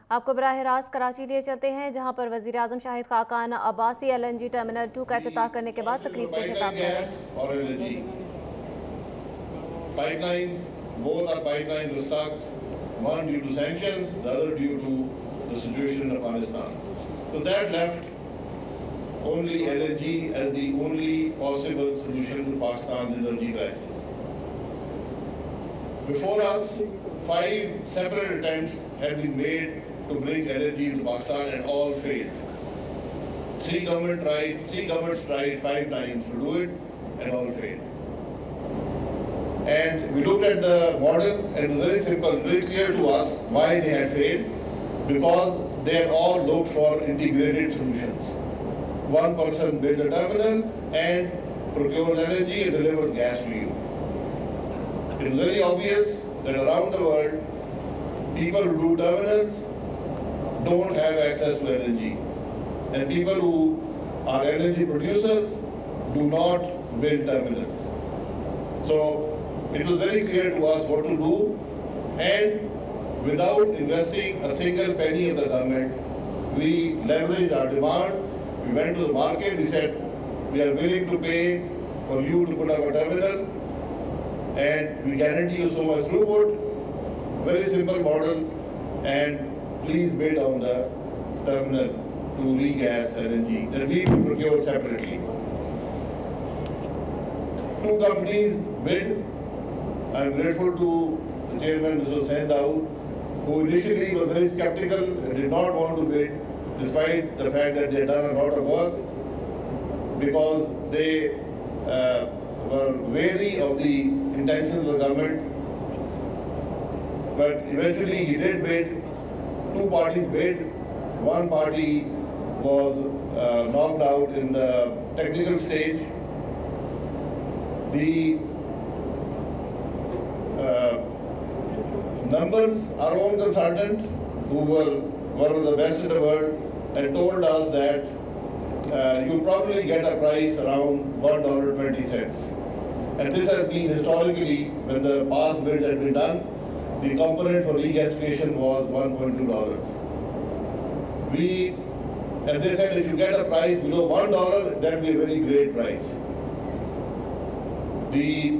आपको बराह रास्त कराची लिए चलते हैं, जहां पर वज़ीर आज़म शाहिद खाकान अब्बासी LNG टर्मिनल 2 का इफ्तिताह करने के बाद तकरीब से खिताब कर रहे हैं। और LNG pipelines, both are pipelines were stuck, one due to sanctions, the other due to the situation in Afghanistan. So that left only LNG as the only possible solution to Pakistan's energy crisis. Before us, 5 separate attempts had been made to bring LNG to Pakistan and all failed. Three governments tried 5 times to do it and all failed. And we looked at the model and it was very simple, very clear to us why they had failed, because they had all looked for integrated solutions. One person builds a terminal and procures LNG and delivers gas to you. It is very obvious that around the world, people who do terminals don't have access to LNG. And people who are LNG producers do not build terminals. So it was very clear to us what to do, and without investing a single penny of the government, we leveraged our demand. We went to the market, we said, we are willing to pay for you to put up a terminal, and we guarantee you so much throughput. Very simple model, and please bid on the terminal to regas LNG that we will procure separately. 2 companies bid. I am grateful to the chairman, Mr. Hussain Dawood, who initially was very skeptical and did not want to bid, despite the fact that they had done a lot of work, because they were wary of the intentions of the government. But eventually he did bid. 2 parties bid. One party was knocked out in the technical stage. The numbers, our own consultant, who were one of the best in the world, had told us that you'll probably get a price around $1.20. And this has been historically, when the past bids had been done, the component for regasification was $1.2. And they said if you get a price below $1, that would be a very great price. The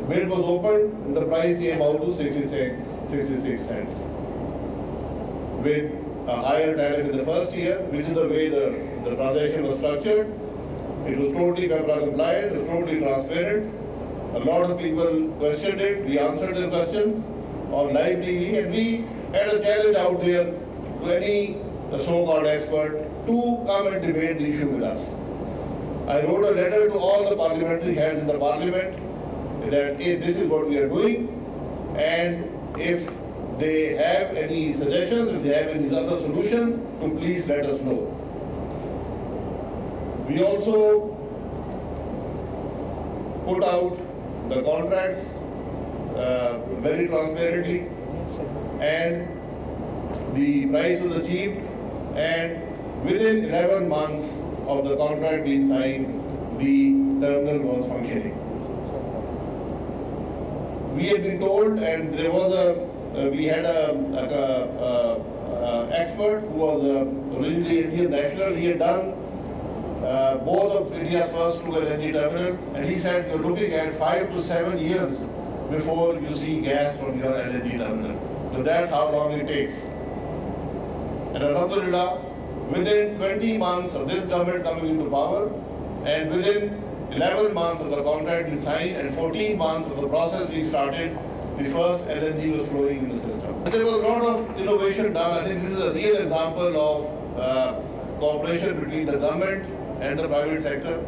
bid was opened and the price came out to 66 cents. With a higher tariff in the first year, which is the way the transaction was structured. It was totally PEPRA compliant, it was totally transparent. A lot of people questioned it, we answered their questions on live TV, and we had a challenge out there to any so-called expert to come and debate the issue with us. I wrote a letter to all the parliamentary heads in the parliament that this is what we are doing, and if they have any suggestions, if they have any other solutions, to please let us know. We also put out the contracts very transparently, and the price was achieved, and within 11 months of the contract being signed, the terminal was functioning. We had been told, and there was we had a expert who was originally Indian national. He had done both of India's first 2 LNG terminals, and he said you're looking at 5 to 7 years before you see gas from your LNG terminal. So that's how long it takes. And Alhamdulillah, within 20 months of this government coming into power, and within 11 months of the contract being signed and 14 months of the process being started, the first LNG was flowing in the system. There was a lot of innovation done. I think this is a real example of cooperation between the government and the private sector.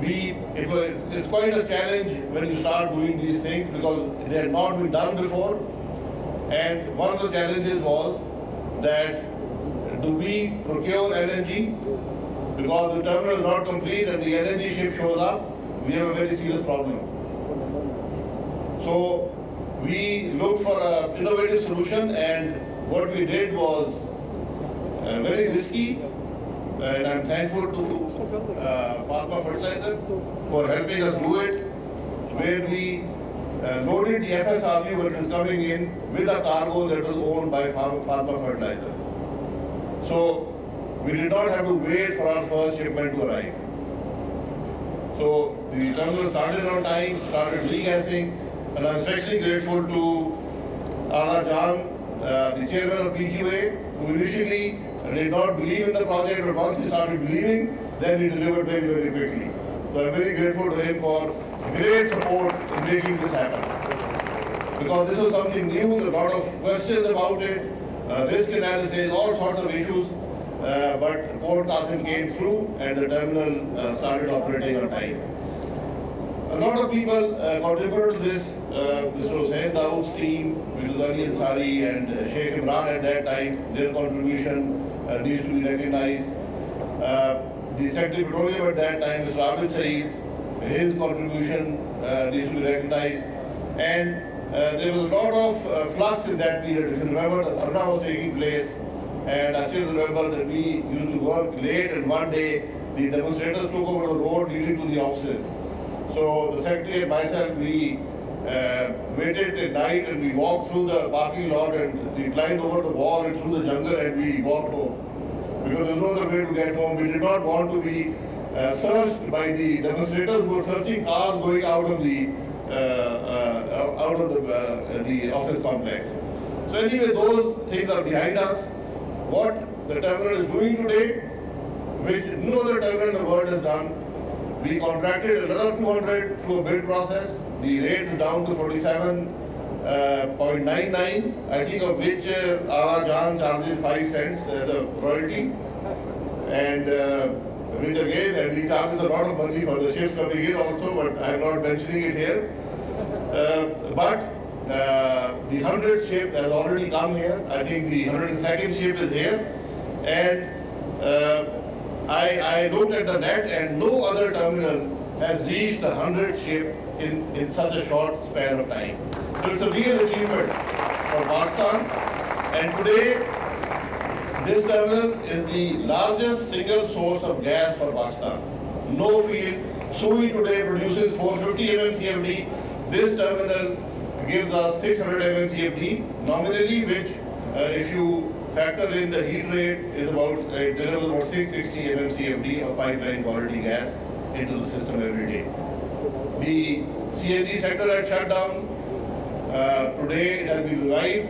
It's quite a challenge when you start doing these things, because they had not been done before. And one of the challenges was that do we procure LNG? Because the terminal is not complete and the LNG ship shows up, we have a very serious problem. So we looked for an innovative solution, and what we did was very risky. And I'm thankful to Pharma Fertilizer for helping us do it, where we loaded the FSRU when it was coming in with a cargo that was owned by Pharma Fertilizer. So we did not have to wait for our first shipment to arrive. So the terminal started on time, started regassing, and I'm especially grateful to Ala Jan, the chairman of PQA, who initially did not believe in the project, but once he started believing, then he delivered very, very quickly. So I'm very grateful to him for great support in making this happen. Because this was something new, there were a lot of questions about it, risk analysis, all sorts of issues. But Port Qasim came through and the terminal started operating on time. A lot of people contributed to this. Mr. Hussain Dawood's team, Mr. Ali Ansari and Sheikh Imran at that time, their contribution needs to be recognized. The Secretary of Petroleum at that time, Mr. Abid Saeed, his contribution needs to be recognized. And there was a lot of flux in that period. If you remember, the Dharna was taking place. And I still remember that we used to work late, and one day the demonstrators took over the road leading to the offices. So the secretary and myself, we waited at night and we walked through the parking lot and we climbed over the wall and through the jungle and we walked home. Because there was no other way to get home. We did not want to be searched by the demonstrators who were searching cars going out of the office complex. So anyway, those things are behind us. What the terminal is doing today, which no other terminal in the world has done, we contracted another 200 through a bid process. The rate is down to 47.99, I think, of which Ala Jan charges 5 cents as a royalty. And which again, and he charges a lot of money for the ships coming in also, but I'm not mentioning it here. The 100th ship has already come here. I think the 102nd ship is here. And I looked at the net and no other terminal has reached the 100th ship in such a short span of time. So it's a real achievement for Pakistan. And today, this terminal is the largest single source of gas for Pakistan. No field. Sui today produces 450 MMCFD. This terminal gives us 600 MMCFD nominally, which if you factor in the heat rate is about, it delivers about 660 MMCFD of pipeline quality gas into the system every day. The CNG sector had shut down. Today it has been revived.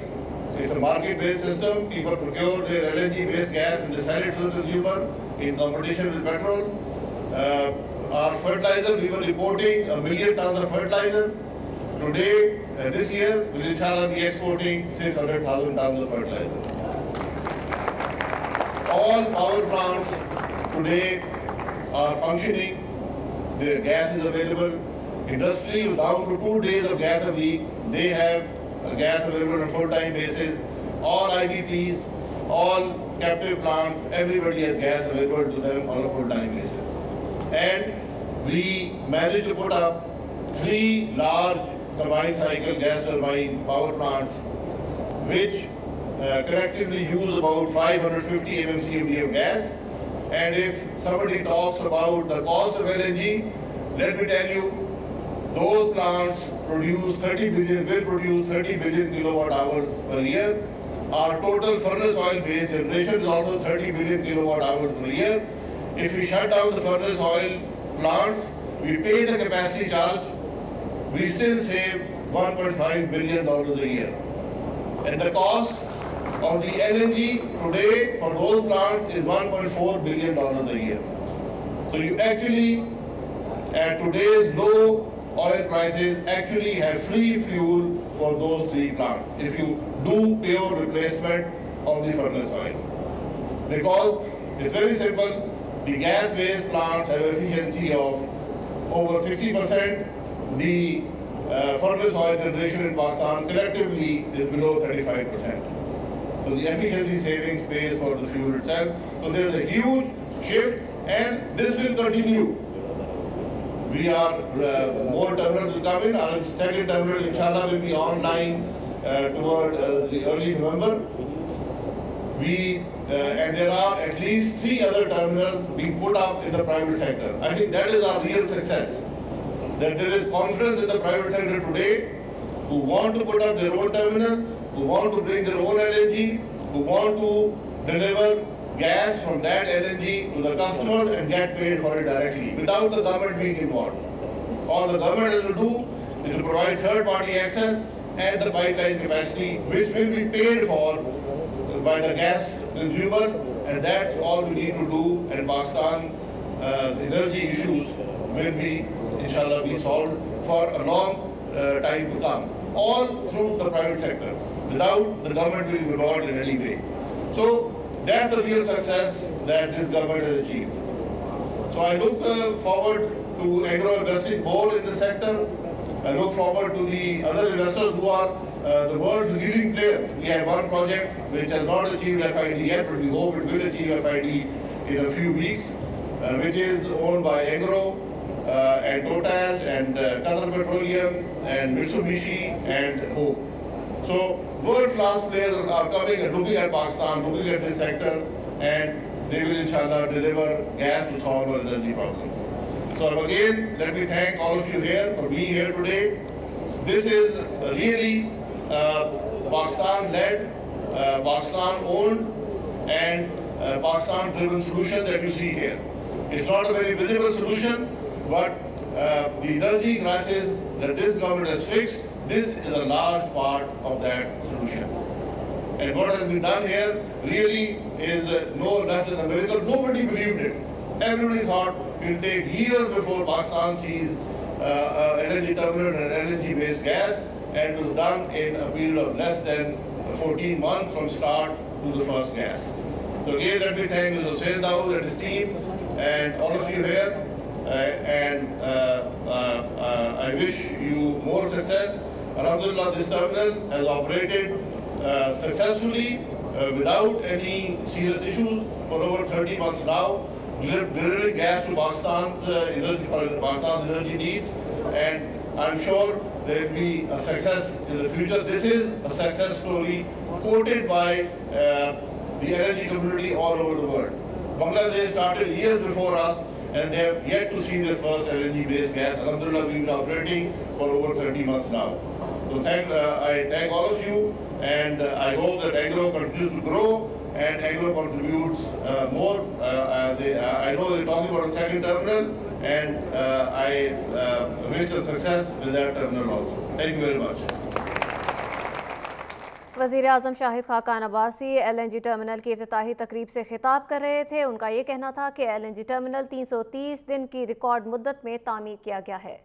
It's a market-based system. People procure their LNG-based gas and they sell it to the consumer in competition with petrol. Our fertilizer, we were importing 1 million tons of fertilizer. Today, this year, we will inshallah be exporting 600,000 tons of fertilizer. All power plants today are functioning. The gas is available. Industry is down to 2 days of gas a week. They have gas available on a full-time basis. All IBPs, all captive plants, everybody has gas available to them on a full-time basis. And we managed to put up 3 large combined cycle gas turbine power plants, which collectively use about 550 MMCFD of gas. And if somebody talks about the cost of LNG, let me tell you, those plants will produce 30 billion kilowatt hours per year. Our total furnace oil based generation is also 30 billion kilowatt hours per year. If we shut down the furnace oil plants, we pay the capacity charge, we still save $1.5 billion a year. And the cost of the LNG today for those plants is $1.4 billion a year. So you actually, at today's low oil prices, actually have free fuel for those 3 plants if you do pure replacement of the furnace oil. Because it's very simple, the gas-based plants have efficiency of over 60%. The furnace oil generation in Pakistan collectively is below 35%. So the efficiency savings pays for the fuel itself. So there is a huge shift and this will continue. We are, more terminals will come in. Our second terminal, inshallah, will be online toward the early November. And there are at least 3 other terminals being put up in the private sector. I think that is our real success. That there is confidence in the private sector today who want to put up their own terminals, who want to bring their own LNG, who want to deliver gas from that LNG to the customer and get paid for it directly without the government being involved. All the government has to do is to provide third-party access and the pipeline capacity, which will be paid for by the gas consumers, and that's all we need to do. And Pakistan energy issues will be, inshallah, be solved for a long time to come, all through the private sector, without the government being involved in any way. So that's the real success that this government has achieved. So I look forward to agro investing more in the sector. I look forward to the other investors who are the world's leading players. We have one project which has not achieved FID yet, but we hope it will achieve FID in a few weeks, which is owned by Agro and Total and Qatar Petroleum and Mitsubishi and Hope. So world-class players are coming and looking at Pakistan, looking at this sector, and they will inshallah deliver gas to solve our energy problems. So again, let me thank all of you here for being here today. This is really Pakistan-led, Pakistan-owned and Pakistan-driven solution that you see here. It's not a very visible solution, but the energy crisis that this government has fixed, this is a large part of that solution. And what has been done here really is no less than a miracle. Nobody believed it. Everybody thought it will take years before Pakistan sees LNG terminal and LNG-based gas, and it was done in a period of less than 14 months from start to the first gas. So again, let me thank Mr. Hussain Dawood and his team and all of you here, and I wish you more success. Alhamdulillah, this terminal has operated successfully without any serious issues for over 30 months now, delivering gas to Pakistan's energy needs, and I'm sure there will be a success in the future. This is a success story quoted by the energy community all over the world. Bangladesh started years before us, and they have yet to see their first LNG-based gas. Alhamdulillah, we've been operating for over 30 months now. So I thank all of you, and I hope that Agro continues to grow and Agro contributes more. I know they're talking about a second terminal, and I wish them success with that terminal also. Thank you very much. वज़ीर आज़म Shahid Khaqan Abbasi LNG terminal की इफ्तिताही तकरीब से खिताब कर रहे थे। उनका ये कहना था कि LNG टर्मिनल 330 दिन की रिकॉर्ड मुद्दत में तामीर किया गया है।